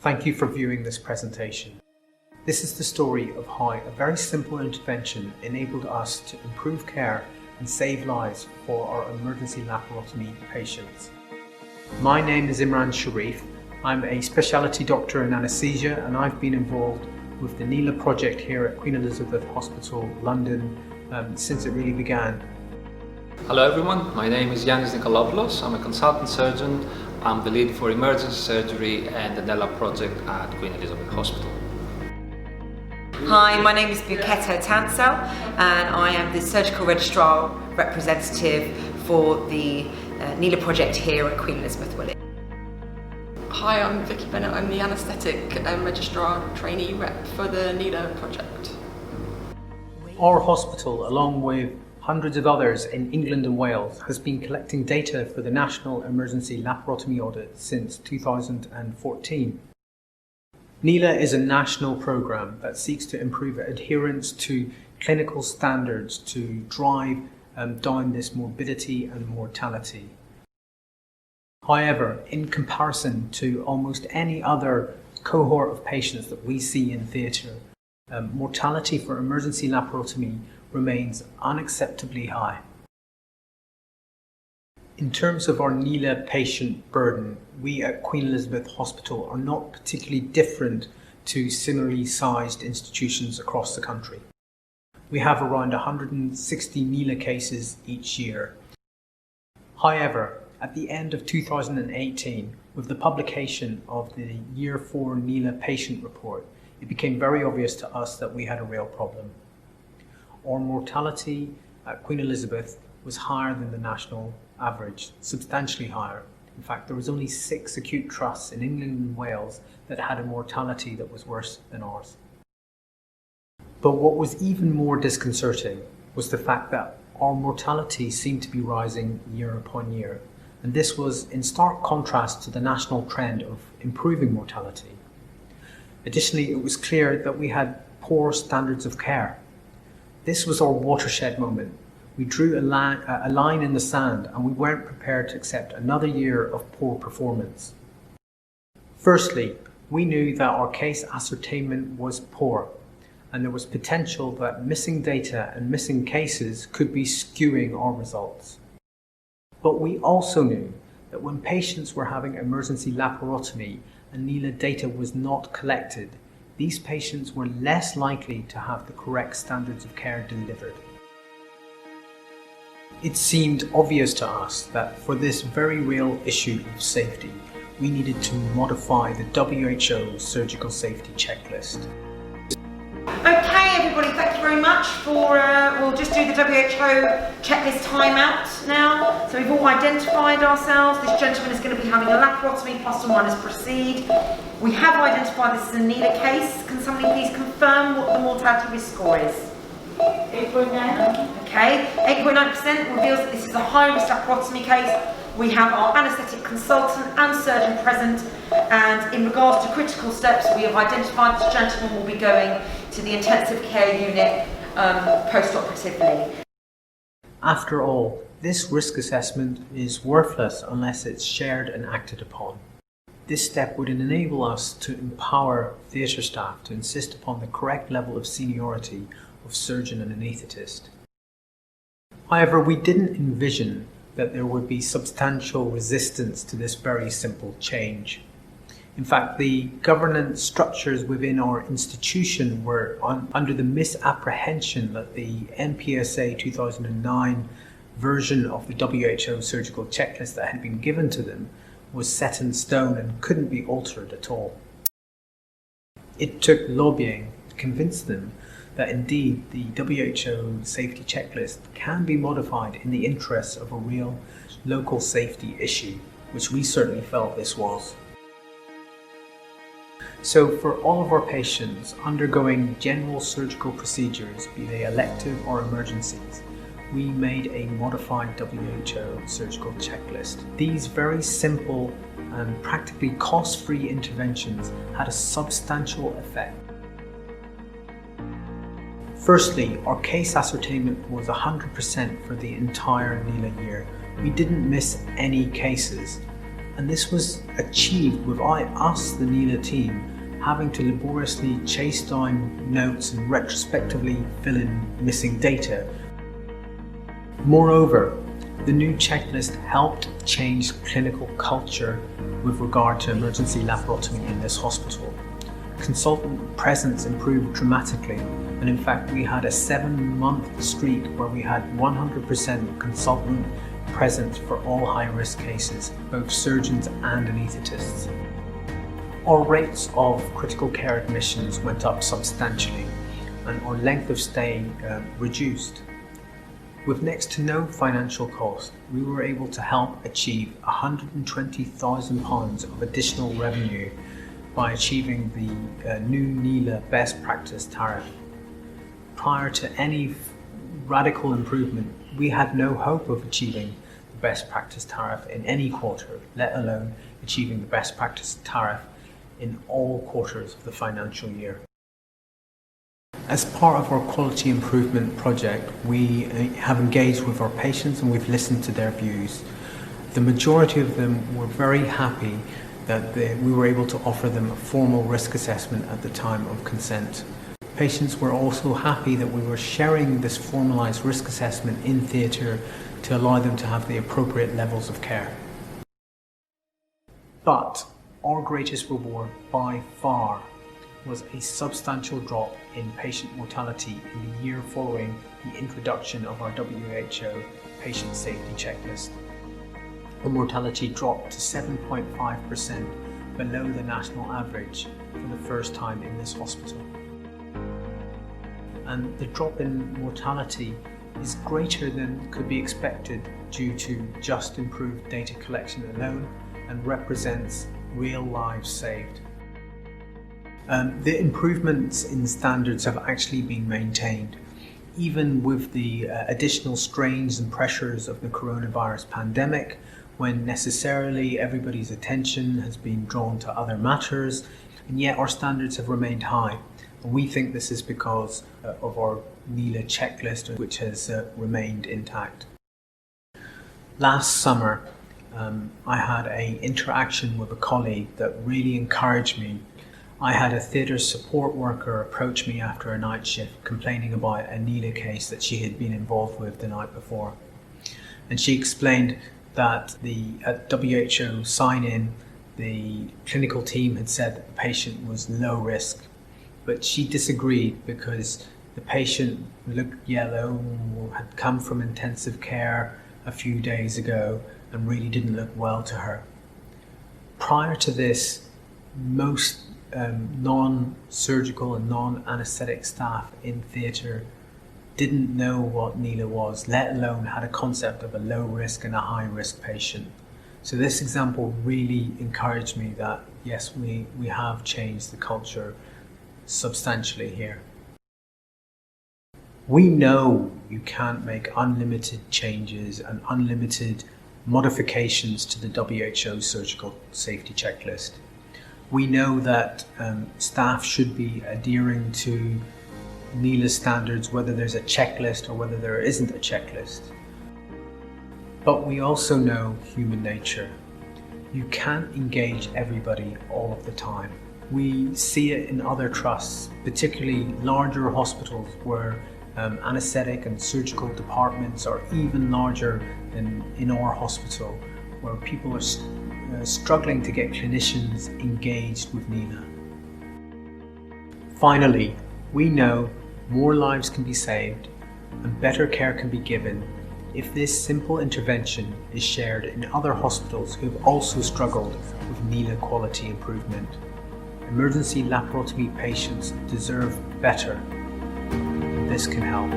Thank you for viewing this presentation. This is the story of how a very simple intervention enabled us to improve care and save lives for our emergency laparotomy patients. My name is Imran Sharif. I'm a specialty doctor in anaesthesia, and I've been involved with the NELA project here at Queen Elizabeth Hospital, London, since it really began. Hello everyone, my name is Yannis Nikolopoulos. I'm a consultant surgeon. I'm the lead for emergency surgery and the NELA project at Queen Elizabeth Hospital. Hi, my name is Buketo Tansel and I am the surgical registrar representative for the NELA project here at Queen Elizabeth Willett. Hi, I'm Vicky Bennett. I'm the anaesthetic registrar trainee rep for the NELA project. Our hospital, along with hundreds of others in England and Wales, has been collecting data for the National Emergency Laparotomy Audit since 2014. NELA is a national programme that seeks to improve adherence to clinical standards to drive down this morbidity and mortality. However, in comparison to almost any other cohort of patients that we see in theatre, mortality for emergency laparotomy remains unacceptably high. In terms of our NELA patient burden, we at Queen Elizabeth Hospital are not particularly different to similarly sized institutions across the country. We have around 160 NELA cases each year. However, at the end of 2018, with the publication of the Year 4 NELA patient report, it became very obvious to us that we had a real problem. Our mortality at Queen Elizabeth was higher than the national average, substantially higher. In fact, there was only 6 acute trusts in England and Wales that had a mortality that was worse than ours. But what was even more disconcerting was the fact that our mortality seemed to be rising year upon year, and this was in stark contrast to the national trend of improving mortality. Additionally, it was clear that we had poor standards of care. This was our watershed moment. We drew a line in the sand, and we weren't prepared to accept another year of poor performance. Firstly, we knew that our case ascertainment was poor, and there was potential that missing data and missing cases could be skewing our results. But we also knew that when patients were having emergency laparotomy and NELA data was not collected, these patients were less likely to have the correct standards of care delivered. It seemed obvious to us that for this very real issue of safety, we needed to modify the WHO surgical safety checklist. Okay everybody, thank you very much for, we'll just do the WHO checklist timeout now. So we've all identified ourselves. This gentleman is going to be having a laparotomy, +1 proceed. We have identified this as a NELA case. Can somebody please confirm what the mortality risk score is? 8.9. Okay, 8.9% reveals that this is a high-risk laparotomy case. We have our anaesthetic consultant and surgeon present, and in regards to critical steps, we have identified this gentleman will be going to the intensive care unit post-operatively. After all, this risk assessment is worthless unless it's shared and acted upon. This step would enable us to empower theatre staff to insist upon the correct level of seniority of surgeon and anaesthetist. However, we didn't envision that there would be substantial resistance to this very simple change. In fact, the governance structures within our institution were under the misapprehension that the NPSA 2009 version of the WHO surgical checklist that had been given to them was set in stone and couldn't be altered at all. It took lobbying to convince them that indeed the WHO safety checklist can be modified in the interests of a real local safety issue, which we certainly felt this was. So for all of our patients undergoing general surgical procedures, be they elective or emergencies, we made a modified WHO surgical checklist. These very simple and practically cost-free interventions had a substantial effect. Firstly, our case ascertainment was 100% for the entire NELA year. We didn't miss any cases. And this was achieved without us, the NELA team, having to laboriously chase down notes and retrospectively fill in missing data. Moreover, the new checklist helped change clinical culture with regard to emergency laparotomy in this hospital. Consultant presence improved dramatically, and in fact we had a 7-month streak where we had 100% consultant presence for all high-risk cases, both surgeons and anaesthetists. Our rates of critical care admissions went up substantially, and our length of stay reduced. With next to no financial cost, we were able to help achieve £120,000 of additional revenue by achieving the new NELA best practice tariff. Prior to any radical improvement, we had no hope of achieving the best practice tariff in any quarter, let alone achieving the best practice tariff in all quarters of the financial year. As part of our quality improvement project, we have engaged with our patients and we've listened to their views. The majority of them were very happy that we were able to offer them a formal risk assessment at the time of consent. Patients were also happy that we were sharing this formalised risk assessment in theatre to allow them to have the appropriate levels of care. But our greatest reward by far was a substantial drop in patient mortality in the year following the introduction of our WHO patient safety checklist. The mortality dropped to 7.5% below the national average for the first time in this hospital. And the drop in mortality is greater than could be expected due to just improved data collection alone and represents real lives saved. The improvements in standards have actually been maintained, even with the additional strains and pressures of the coronavirus pandemic, when necessarily everybody's attention has been drawn to other matters, and yet our standards have remained high. And we think this is because of our NELA checklist, which has remained intact. Last summer, I had an interaction with a colleague that really encouraged me. I had a theatre support worker approach me after a night shift complaining about a NELA case that she had been involved with the night before. And she explained that at WHO sign-in, the clinical team had said that the patient was low risk, but she disagreed because the patient looked yellow, had come from intensive care a few days ago and really didn't look well to her. Prior to this, most non-surgical and non-anaesthetic staff in theatre didn't know what NELA was, let alone had a concept of a low risk and a high risk patient. So this example really encouraged me that yes, we have changed the culture substantially here. We know you can't make unlimited changes and unlimited modifications to the WHO surgical safety checklist. We know that staff should be adhering to NELA standards, whether there's a checklist or whether there isn't a checklist. But we also know human nature. You can't engage everybody all of the time. We see it in other trusts, particularly larger hospitals where anaesthetic and surgical departments are even larger than in our hospital, where people are struggling to get clinicians engaged with NELA. Finally, we know more lives can be saved and better care can be given if this simple intervention is shared in other hospitals who have also struggled with NELA quality improvement. Emergency laparotomy patients deserve better. This can help.